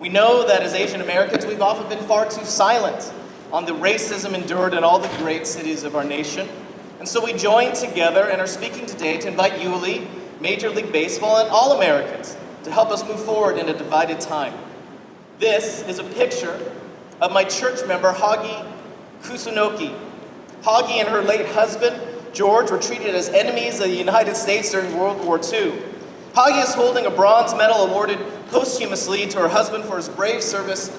We know that as Asian Americans, we've often been far too silent on the racism endured in all the great cities of our nation. And so we join together and are speaking today to invite Yuli, Major League Baseball, and all Americans to help us move forward in a divided time. This is a picture of my church member, Hagi Kusunoki. Hagi and her late husband, George, were treated as enemies of the United States during World War II. Hagi is holding a bronze medal awarded posthumously to her husband for his brave service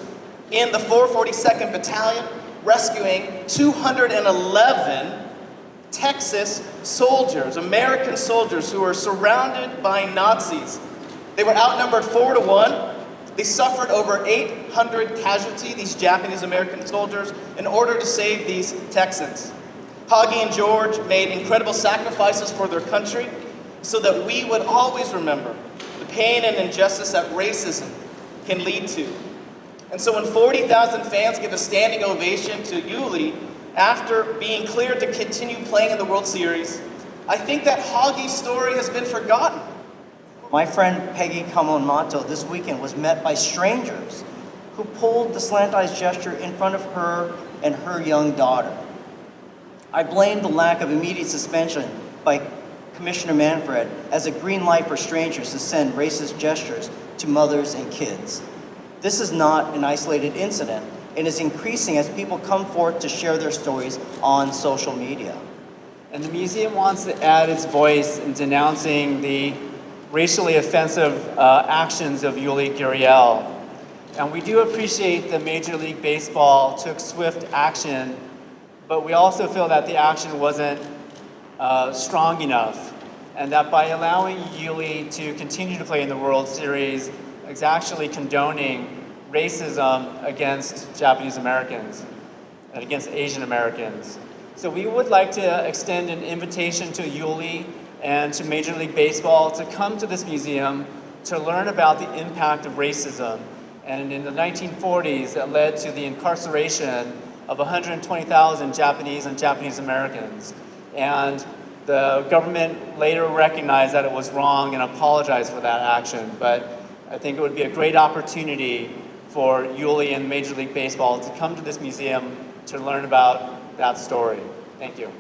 in the 442nd Battalion, rescuing 211 Texas soldiers, American soldiers who were surrounded by Nazis. They were outnumbered 4-1. They suffered over 800 casualties, these Japanese American soldiers, in order to save these Texans. Hagi and George made incredible sacrifices for their country so that we would always remember the pain and injustice that racism can lead to. And so when 40,000 fans give a standing ovation to Yuli after being cleared to continue playing in the World Series, I think that Hagi's story has been forgotten. My friend Peggy Kamonmato this weekend was met by strangers who pulled the slanted gesture in front of her and her young daughter. I blame the lack of immediate suspension by Commissioner Manfred as a green light for strangers to send racist gestures to mothers and kids. This is not an isolated incident and is increasing as people come forth to share their stories on social media. And the museum wants to add its voice in denouncing the racially offensive actions of Yuli Gurriel. And we do appreciate that Major League Baseball took swift action, but we also feel that the action wasn't strong enough, and that by allowing Yuli to continue to play in the World Series is actually condoning racism against Japanese Americans and against Asian Americans. So we would like to extend an invitation to Yuli and to Major League Baseball to come to this museum to learn about the impact of racism. And in the 1940s, it led to the incarceration of 120,000 Japanese and Japanese Americans. And the government later recognized that it was wrong and apologized for that action. But I think it would be a great opportunity for Yuli and Major League Baseball to come to this museum to learn about that story. Thank you.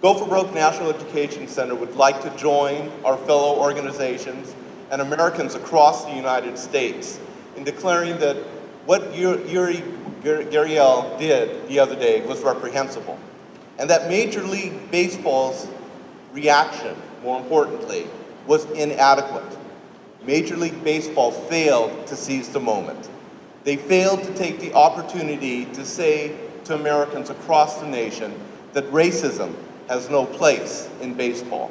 Go for Broke National Education Center would like to join our fellow organizations and Americans across the United States in declaring that what Yuli Gurriel did the other day was reprehensible, and that Major League Baseball's reaction, more importantly, was inadequate. Major League Baseball failed to seize the moment. They failed to take the opportunity to say to Americans across the nation that racism has no place in baseball.